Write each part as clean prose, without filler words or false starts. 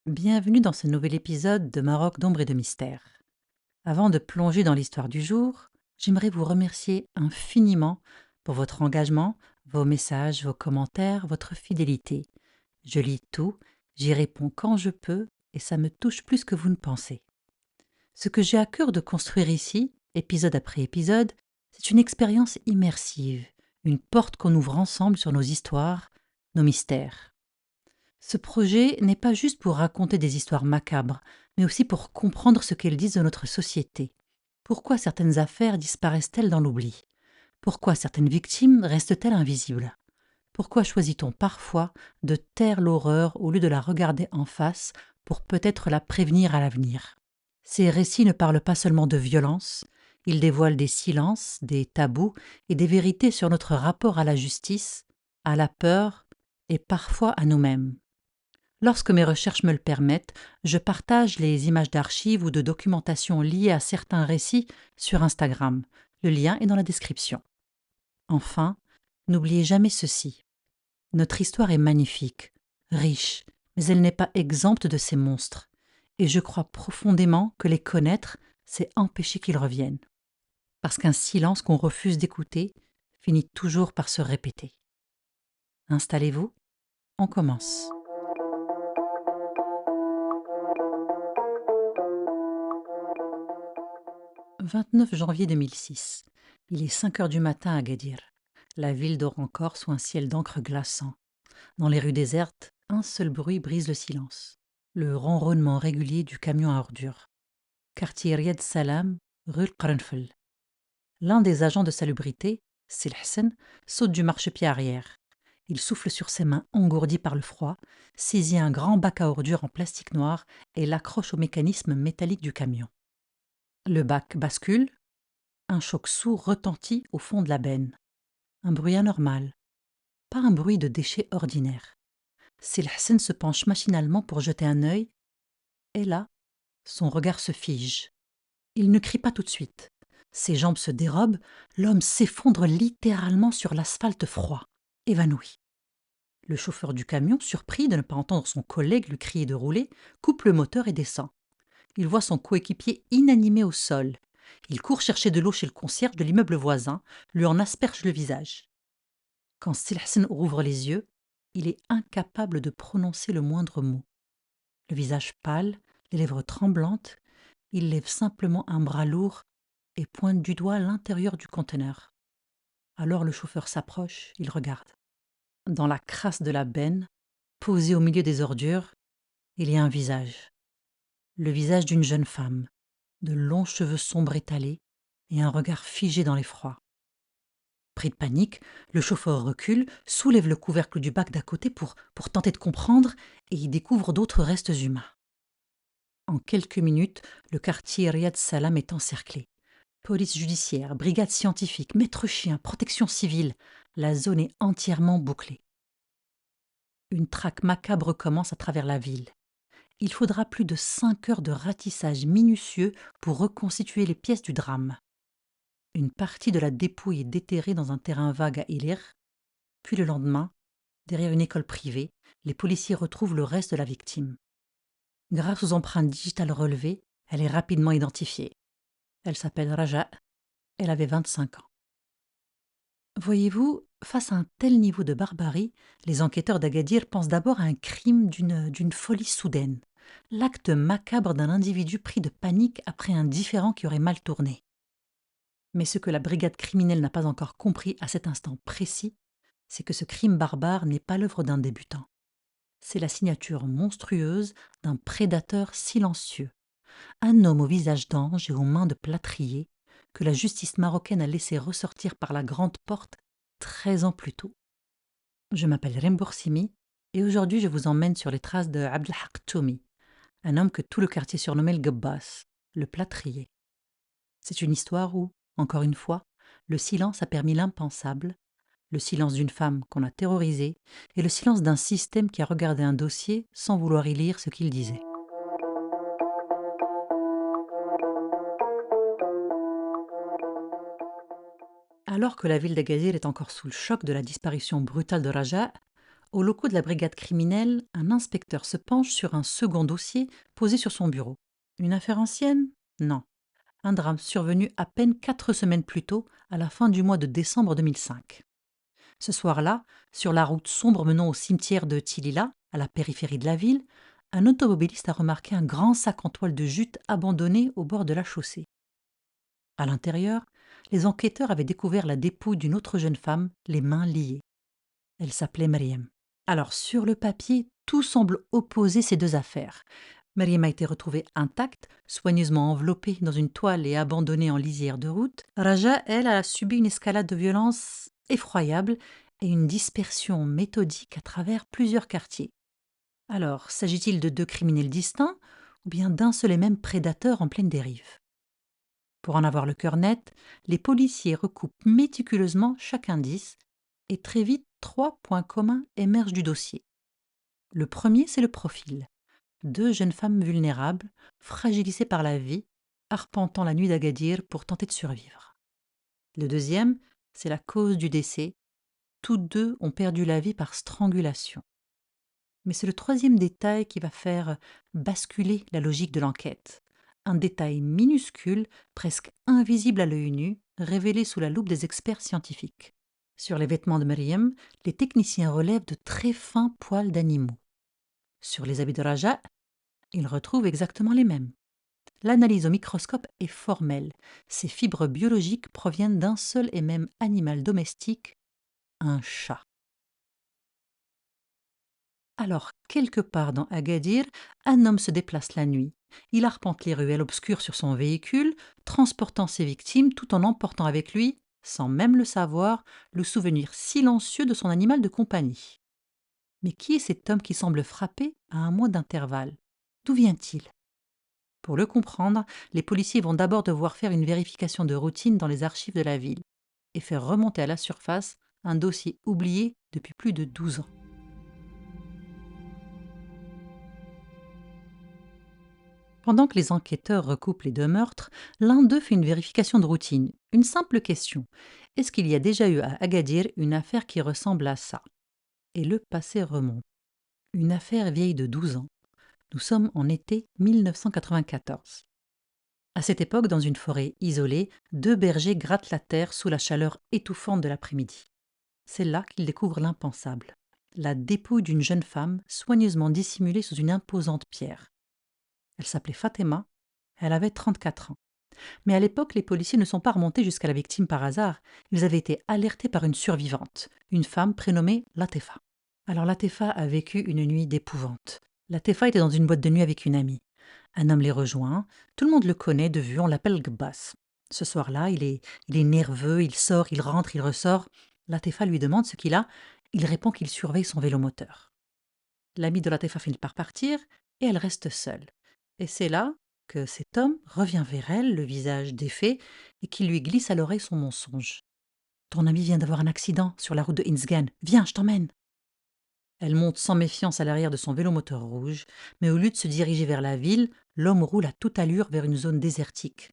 Bienvenue dans ce nouvel épisode de Maroc d'ombre et de mystère. Avant de plonger dans l'histoire du jour, j'aimerais vous remercier infiniment pour votre engagement, vos messages, vos commentaires, votre fidélité. Je lis tout, j'y réponds quand je peux et ça me touche plus que vous ne pensez. Ce que j'ai à cœur de construire ici, épisode après épisode, c'est une expérience immersive, une porte qu'on ouvre ensemble sur nos histoires, nos mystères. Ce projet n'est pas juste pour raconter des histoires macabres, mais aussi pour comprendre ce qu'elles disent de notre société. Pourquoi certaines affaires disparaissent-elles dans l'oubli? Pourquoi certaines victimes restent-elles invisibles? Pourquoi choisit-on parfois de taire l'horreur au lieu de la regarder en face pour peut-être la prévenir à l'avenir? Ces récits ne parlent pas seulement de violence, ils dévoilent des silences, des tabous et des vérités sur notre rapport à la justice, à la peur et parfois à nous-mêmes. Lorsque mes recherches me le permettent, je partage les images d'archives ou de documentation liées à certains récits sur Instagram. Le lien est dans la description. Enfin, n'oubliez jamais ceci. Notre histoire est magnifique, riche, mais elle n'est pas exempte de ces monstres. Et je crois profondément que les connaître, c'est empêcher qu'ils reviennent. Parce qu'un silence qu'on refuse d'écouter finit toujours par se répéter. Installez-vous, on commence. 29 janvier 2006. Il est 5 heures du matin à Agadir. La ville dort encore sous un ciel d'encre glaçant. Dans les rues désertes, un seul bruit brise le silence. Le ronronnement régulier du camion à ordures. Quartier Riad Salam, rue Qrenfel. L'un des agents de salubrité, Sil Hassan, saute du marchepied arrière. Il souffle sur ses mains engourdies par le froid, saisit un grand bac à ordures en plastique noir et l'accroche au mécanisme métallique du camion. Le bac bascule. Un choc sourd retentit au fond de la benne. Un bruit anormal, pas un bruit de déchets ordinaire. Silhassan se penche machinalement pour jeter un œil, et là, son regard se fige. Il ne crie pas tout de suite. Ses jambes se dérobent, l'homme s'effondre littéralement sur l'asphalte froid, évanoui. Le chauffeur du camion, surpris de ne pas entendre son collègue lui crier de rouler, coupe le moteur et descend. Il voit son coéquipier inanimé au sol. Il court chercher de l'eau chez le concierge de l'immeuble voisin, lui en asperge le visage. Quand Silhassan rouvre les yeux, il est incapable de prononcer le moindre mot. Le visage pâle, les lèvres tremblantes, il lève simplement un bras lourd et pointe du doigt l'intérieur du conteneur. Alors le chauffeur s'approche, il regarde. Dans la crasse de la benne, posée au milieu des ordures, il y a un visage. Le visage d'une jeune femme, de longs cheveux sombres étalés et un regard figé dans l'effroi. Pris de panique, le chauffeur recule, soulève le couvercle du bac d'à côté pour tenter de comprendre et y découvre d'autres restes humains. En quelques minutes, le quartier Riad Salam est encerclé. Police judiciaire, brigade scientifique, maître chien, protection civile, la zone est entièrement bouclée. Une traque macabre commence à travers la ville. Il faudra plus de 5 heures de ratissage minutieux pour reconstituer les pièces du drame. Une partie de la dépouille est déterrée dans un terrain vague à Ilir, puis le lendemain, derrière une école privée, les policiers retrouvent le reste de la victime. Grâce aux empreintes digitales relevées, elle est rapidement identifiée. Elle s'appelle Raja, elle avait 25 ans. Voyez-vous, face à un tel niveau de barbarie, les enquêteurs d'Agadir pensent d'abord à un crime d'une folie soudaine, l'acte macabre d'un individu pris de panique après un différend qui aurait mal tourné. Mais ce que la brigade criminelle n'a pas encore compris à cet instant précis, c'est que ce crime barbare n'est pas l'œuvre d'un débutant. C'est la signature monstrueuse d'un prédateur silencieux, un homme au visage d'ange et aux mains de plâtrier que la justice marocaine a laissé ressortir par la grande porte 13 ans plus tôt. Je m'appelle Remborsimi et aujourd'hui je vous emmène sur les traces de Abdelhak Toumi, un homme que tout le quartier surnommait le Gabbas, le plâtrier. C'est une histoire où, encore une fois, le silence a permis l'impensable, le silence d'une femme qu'on a terrorisée et le silence d'un système qui a regardé un dossier sans vouloir y lire ce qu'il disait. Alors que la ville d'Agadir est encore sous le choc de la disparition brutale de Raja, Aux locaux de la brigade criminelle, un inspecteur se penche sur un second dossier posé sur son bureau. Une affaire ancienne? Non. Un drame survenu à peine 4 semaines plus tôt, à la fin du mois de décembre 2005. Ce soir-là, sur la route sombre menant au cimetière de Tilila, à la périphérie de la ville, un automobiliste a remarqué un grand sac en toile de jute abandonné au bord de la chaussée. À l'intérieur, les enquêteurs avaient découvert la dépouille d'une autre jeune femme, les mains liées. Elle s'appelait Mariam. Alors, sur le papier, tout semble opposer ces deux affaires. Mariam a été retrouvée intacte, soigneusement enveloppée dans une toile et abandonnée en lisière de route. Raja, elle, a subi une escalade de violence effroyable et une dispersion méthodique à travers plusieurs quartiers. Alors, s'agit-il de deux criminels distincts ou bien d'un seul et même prédateur en pleine dérive? Pour en avoir le cœur net, les policiers recoupent méticuleusement chaque indice et très vite, 3 points communs émergent du dossier. Le premier, c'est le profil. Deux jeunes femmes vulnérables, fragilisées par la vie, arpentant la nuit d'Agadir pour tenter de survivre. Le deuxième, c'est la cause du décès. Toutes deux ont perdu la vie par strangulation. Mais c'est le troisième détail qui va faire basculer la logique de l'enquête. Un détail minuscule, presque invisible à l'œil nu, révélé sous la loupe des experts scientifiques. Sur les vêtements de Maryam, les techniciens relèvent de très fins poils d'animaux. Sur les habits de Raja, ils retrouvent exactement les mêmes. L'analyse au microscope est formelle. Ces fibres biologiques proviennent d'un seul et même animal domestique, un chat. Alors, quelque part dans Agadir, un homme se déplace la nuit. Il arpente les ruelles obscures sur son véhicule, transportant ses victimes tout en emportant avec lui, sans même le savoir, le souvenir silencieux de son animal de compagnie. Mais qui est cet homme qui semble frapper à un mois d'intervalle? D'où vient-il? Pour le comprendre, les policiers vont d'abord devoir faire une vérification de routine dans les archives de la ville et faire remonter à la surface un dossier oublié depuis plus de 12 ans. Pendant que les enquêteurs recoupent les deux meurtres, l'un d'eux fait une vérification de routine. Une simple question. Est-ce qu'il y a déjà eu à Agadir une affaire qui ressemble à ça? Et le passé remonte. Une affaire vieille de 12 ans. Nous sommes en été 1994. À cette époque, dans une forêt isolée, deux bergers grattent la terre sous la chaleur étouffante de l'après-midi. C'est là qu'ils découvrent l'impensable. La dépouille d'une jeune femme soigneusement dissimulée sous une imposante pierre. Elle s'appelait Fatima, elle avait 34 ans. Mais à l'époque, les policiers ne sont pas remontés jusqu'à la victime par hasard. Ils avaient été alertés par une survivante, une femme prénommée Latefa. Alors Latefa a vécu une nuit d'épouvante. Latefa était dans une boîte de nuit avec une amie. Un homme les rejoint. Tout le monde le connaît de vue, on l'appelle Gbas. Ce soir-là, il est nerveux, il sort, il rentre, il ressort. Latefa lui demande ce qu'il a. Il répond qu'il surveille son vélomoteur. L'amie de Latefa finit par partir et elle reste seule. Et c'est là que cet homme revient vers elle, le visage défait, et qui lui glisse à l'oreille son mensonge. Ton ami vient d'avoir un accident sur la route de Innsgan. Viens, je t'emmène. Elle monte sans méfiance à l'arrière de son vélomoteur rouge, mais au lieu de se diriger vers la ville, l'homme roule à toute allure vers une zone désertique.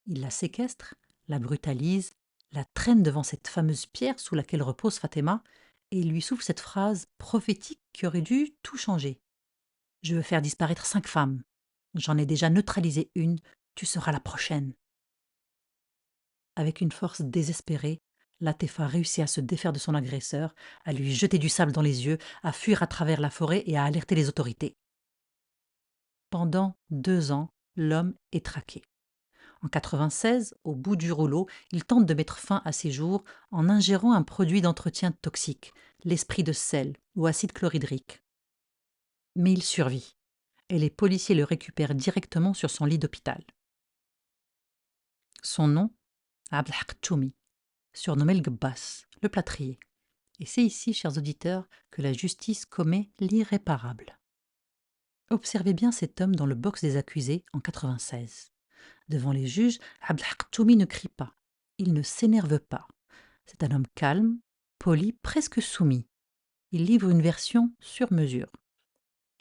Il la séquestre, la brutalise, la traîne devant cette fameuse pierre sous laquelle repose Fatima, et il lui souffle cette phrase prophétique qui aurait dû tout changer. Je veux faire disparaître 5 femmes. J'en ai déjà neutralisé une, tu seras la prochaine. Avec une force désespérée, Latefa réussit à se défaire de son agresseur, à lui jeter du sable dans les yeux, à fuir à travers la forêt et à alerter les autorités. Pendant 2 ans, l'homme est traqué. En 96, au bout du rouleau, il tente de mettre fin à ses jours en ingérant un produit d'entretien toxique, l'esprit de sel ou acide chlorhydrique. Mais il survit, et les policiers le récupèrent directement sur son lit d'hôpital. Son nom, Abdelhak Choumi, surnommé le Gbas, le plâtrier. Et c'est ici, chers auditeurs, que la justice commet l'irréparable. Observez bien cet homme dans le box des accusés en 96. Devant les juges, Abdelhak Choumi ne crie pas. Il ne s'énerve pas. C'est un homme calme, poli, presque soumis. Il livre une version sur mesure.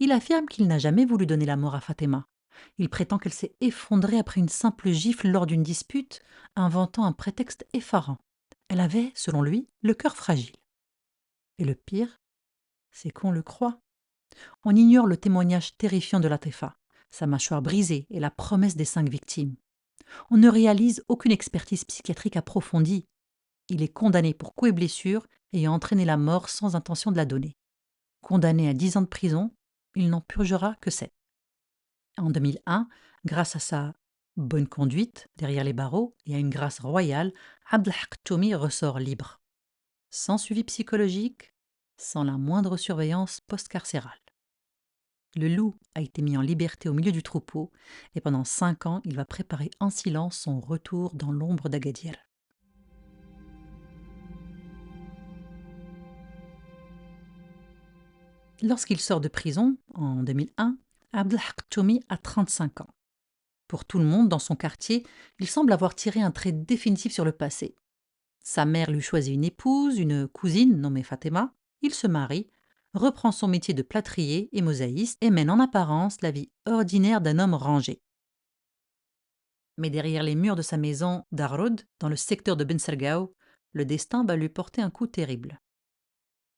Il affirme qu'il n'a jamais voulu donner la mort à Fatima. Il prétend qu'elle s'est effondrée après une simple gifle lors d'une dispute, inventant un prétexte effarant. Elle avait, selon lui, le cœur fragile. Et le pire, C'est qu'on le croit. On ignore le témoignage terrifiant de Latefa, sa mâchoire brisée et la promesse des 5 victimes. On ne réalise aucune expertise psychiatrique approfondie. Il est condamné pour coups et blessures ayant entraîné la mort sans intention de la donner. Condamné à 10 ans de prison, il n'en purgera que 7. En 2001, grâce à sa bonne conduite derrière les barreaux et à une grâce royale, Abdelhak Toumi ressort libre. Sans suivi psychologique, sans la moindre surveillance post-carcérale. Le loup a été mis en liberté au milieu du troupeau et pendant 5 ans, il va préparer en silence son retour dans l'ombre d'Agadir. Lorsqu'il sort de prison, en 2001, Abdelhak Toumi a 35 ans. Pour tout le monde dans son quartier, il semble avoir tiré un trait définitif sur le passé. Sa mère lui choisit une épouse, une cousine nommée Fatima, il se marie, reprend son métier de plâtrier et mosaïste et mène en apparence la vie ordinaire d'un homme rangé. Mais derrière les murs de sa maison d'Arrod, dans le secteur de Ben Sergao, le destin va lui porter un coup terrible.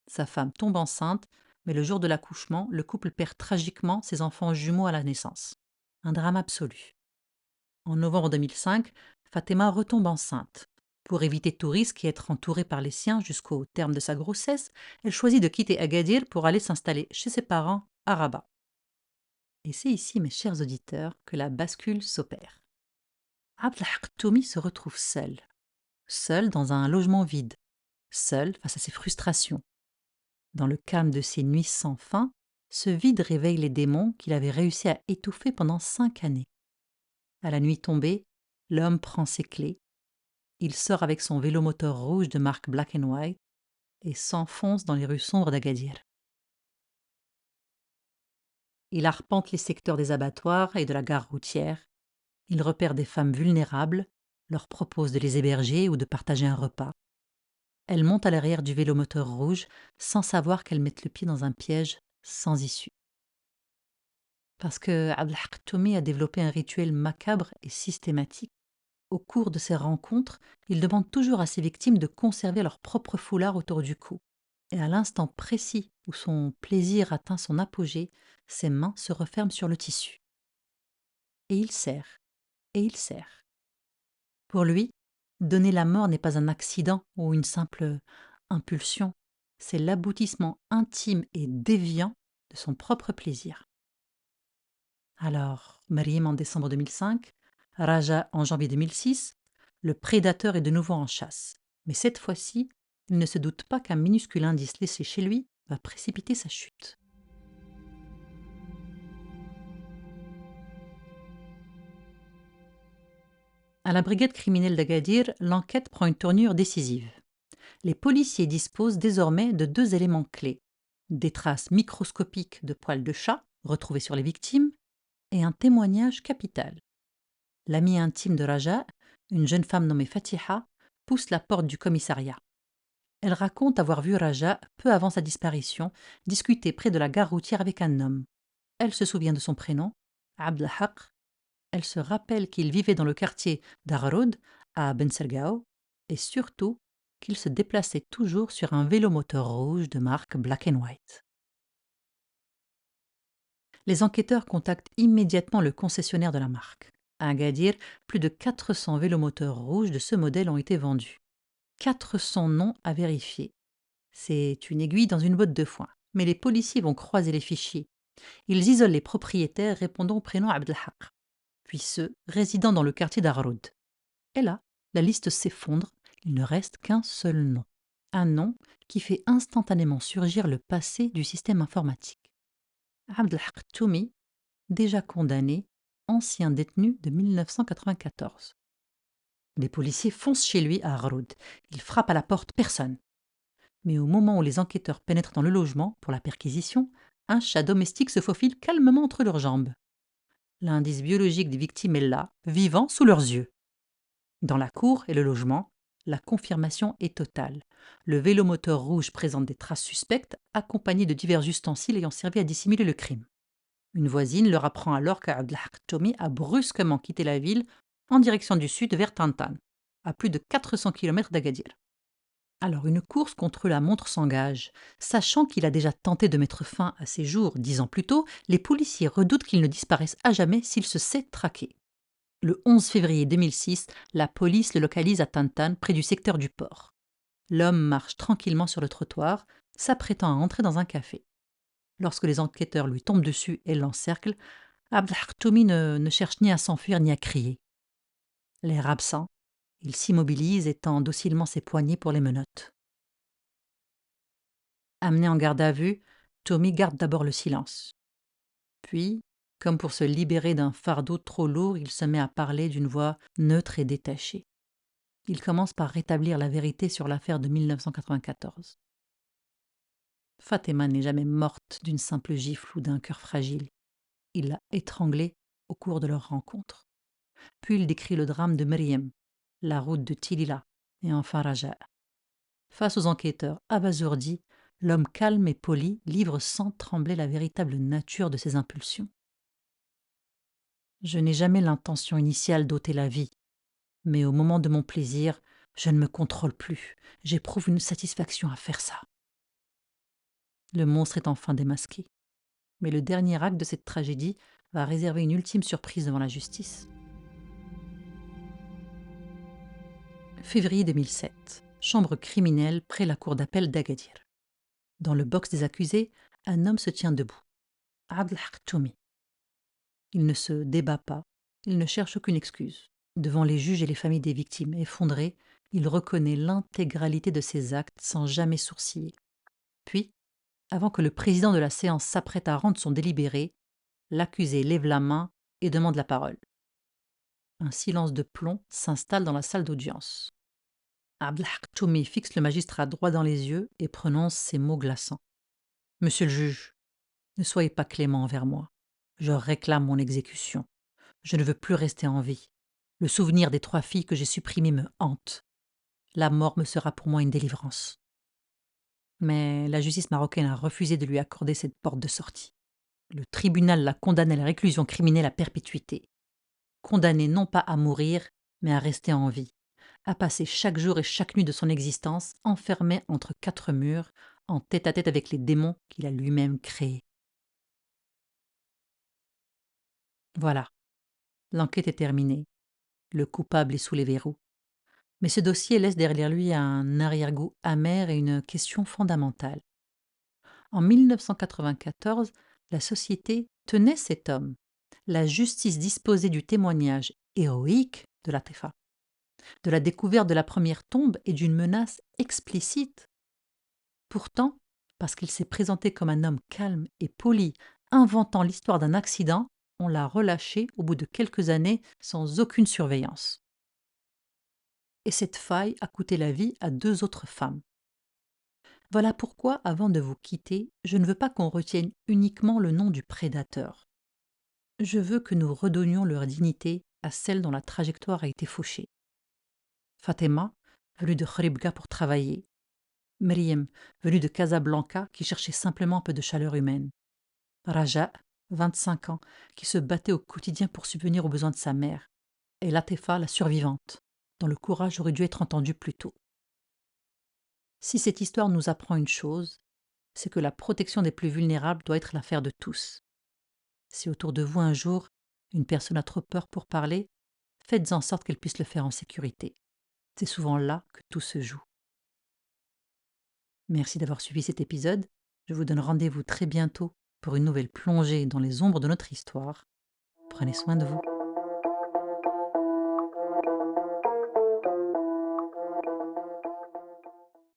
Sa femme tombe enceinte, mais le jour de l'accouchement, le couple perd tragiquement ses enfants jumeaux à la naissance. Un drame absolu. En novembre 2005, Fatima retombe enceinte. Pour éviter tout risque et être entourée par les siens jusqu'au terme de sa grossesse, elle choisit de quitter Agadir pour aller s'installer chez ses parents à Rabat. Et c'est ici, mes chers auditeurs, que la bascule s'opère. Abdelhak Toumi se retrouve seul. Seul dans un logement vide. Seul face à ses frustrations. Dans le calme de ses nuits sans fin, ce vide réveille les démons qu'il avait réussi à étouffer pendant 5 années. À la nuit tombée, l'homme prend ses clés. Il sort avec son vélomoteur rouge de marque Black and White et s'enfonce dans les rues sombres d'Agadir. Il arpente les secteurs des abattoirs et de la gare routière. Il repère des femmes vulnérables, leur propose de les héberger ou de partager un repas. Elles montent à l'arrière du vélomoteur rouge sans savoir qu'elles mettent le pied dans un piège sans issue. Parce que Abdelhak Toumi a développé un rituel macabre et systématique. Au cours de ces rencontres, il demande toujours à ses victimes de conserver leur propre foulard autour du cou. Et à l'instant précis où son plaisir atteint son apogée, ses mains se referment sur le tissu. Et il serre, et il serre. Pour lui, donner la mort n'est pas un accident ou une simple impulsion, c'est l'aboutissement intime et déviant de son propre plaisir. Alors, Maryam en décembre 2005, Raja en janvier 2006, le prédateur est de nouveau en chasse. Mais cette fois-ci, il ne se doute pas qu'un minuscule indice laissé chez lui va précipiter sa chute. À la brigade criminelle d'Agadir, l'enquête prend une tournure décisive. Les policiers disposent désormais de 2 éléments clés. Des traces microscopiques de poils de chat retrouvées sur les victimes et un témoignage capital. L'amie intime de Raja, une jeune femme nommée Fatiha, pousse la porte du commissariat. Elle raconte avoir vu Raja, peu avant sa disparition, discuter près de la gare routière avec un homme. Elle se souvient de son prénom, Abdelhak. Elle se rappelle qu'il vivait dans le quartier d'Arrod, à Ben Sergao, et surtout qu'il se déplaçait toujours sur un vélomoteur rouge de marque Black and White. Les enquêteurs contactent immédiatement le concessionnaire de la marque. À Agadir, plus de 400 vélomoteurs rouges de ce modèle ont été vendus. 400 noms à vérifier. C'est une aiguille dans une botte de foin. Mais les policiers vont croiser les fichiers. Ils isolent les propriétaires répondant au prénom Abdelhak, puis ceux résidant dans le quartier d'Arroud. Et là, la liste s'effondre, il ne reste qu'un seul nom. Un nom qui fait instantanément surgir le passé du système informatique. Abdelhak Toumi, déjà condamné, ancien détenu de 1994. Les policiers foncent chez lui à Arroud. Ils frappent à la porte, personne. Mais au moment où les enquêteurs pénètrent dans le logement pour la perquisition, un chat domestique se faufile calmement entre leurs jambes. L'indice biologique des victimes est là, vivant sous leurs yeux. Dans la cour et le logement, la confirmation est totale. Le vélomoteur rouge présente des traces suspectes, accompagnées de divers ustensiles ayant servi à dissimuler le crime. Une voisine leur apprend alors qu'Abdelhak Toumi a brusquement quitté la ville en direction du sud vers Tantan, à plus de 400 km d'Agadir. Alors une course contre la montre s'engage. Sachant qu'il a déjà tenté de mettre fin à ses jours 10 ans plus tôt, les policiers redoutent qu'il ne disparaisse à jamais s'il se sait traqué. Le 11 février 2006, la police le localise à Tantan, près du secteur du port. L'homme marche tranquillement sur le trottoir, s'apprêtant à entrer dans un café. Lorsque les enquêteurs lui tombent dessus et l'encerclent, Abd Haktoumi ne cherche ni à s'enfuir ni à crier. L'air absent, il s'immobilise et tend docilement ses poignets pour les menottes. Amené en garde à vue, Tommy garde d'abord le silence. Puis, comme pour se libérer d'un fardeau trop lourd, il se met à parler d'une voix neutre et détachée. Il commence par rétablir la vérité sur l'affaire de 1994. Fatima n'est jamais morte d'une simple gifle ou d'un cœur fragile. Il l'a étranglée au cours de leur rencontre. Puis il décrit le drame de Meriem, la route de Tilila et enfin Raja. Face aux enquêteurs abasourdis, l'homme calme et poli livre sans trembler la véritable nature de ses impulsions. Je n'ai jamais l'intention initiale d'ôter la vie, mais au moment de mon plaisir, je ne me contrôle plus. J'éprouve une satisfaction à faire ça. Le monstre est enfin démasqué. Mais le dernier acte de cette tragédie va réserver une ultime surprise devant la justice. Février 2007. Chambre criminelle près la cour d'appel d'Agadir. Dans le box des accusés, un homme se tient debout. Abd Haktoumi. Il ne se débat pas, il ne cherche aucune excuse. Devant les juges et les familles des victimes effondrées, il reconnaît l'intégralité de ses actes sans jamais sourciller. Puis, avant que le président de la séance s'apprête à rendre son délibéré, l'accusé lève la main et demande la parole. Un silence de plomb s'installe dans la salle d'audience. Abd Haktoumi fixe le magistrat droit dans les yeux et prononce ces mots glaçants. « Monsieur le juge, ne soyez pas clément envers moi. Je réclame mon exécution. Je ne veux plus rester en vie. Le souvenir des 3 filles que j'ai supprimées me hante. La mort me sera pour moi une délivrance. » Mais la justice marocaine a refusé de lui accorder cette porte de sortie. Le tribunal l'a condamné à la réclusion criminelle à perpétuité. Condamné non pas à mourir, mais à rester en vie, à passer chaque jour et chaque nuit de son existence enfermé entre 4 murs, en tête-à-tête avec les démons qu'il a lui-même créés. Voilà, l'enquête est terminée. Le coupable est sous les verrous. Mais ce dossier laisse derrière lui un arrière-goût amer et une question fondamentale. En 1994, la société tenait cet homme. La justice disposait du témoignage héroïque de Latefa, de la découverte de la première tombe et d'une menace explicite. Pourtant, parce qu'il s'est présenté comme un homme calme et poli, inventant l'histoire d'un accident, on l'a relâché au bout de quelques années sans aucune surveillance. Et cette faille a coûté la vie à 2 autres femmes. Voilà pourquoi, avant de vous quitter, je ne veux pas qu'on retienne uniquement le nom du prédateur. Je veux que nous redonnions leur dignité à celles dont la trajectoire a été fauchée. Fatima, venue de Khribga pour travailler. Meriem, venue de Casablanca, qui cherchait simplement un peu de chaleur humaine. Raja, 25 ans, qui se battait au quotidien pour subvenir aux besoins de sa mère. Et Latefa, la survivante, dont le courage aurait dû être entendu plus tôt. Si cette histoire nous apprend une chose, c'est que la protection des plus vulnérables doit être l'affaire de tous. Si autour de vous un jour, une personne a trop peur pour parler, faites en sorte qu'elle puisse le faire en sécurité. C'est souvent là que tout se joue. Merci d'avoir suivi cet épisode. Je vous donne rendez-vous très bientôt pour une nouvelle plongée dans les ombres de notre histoire. Prenez soin de vous.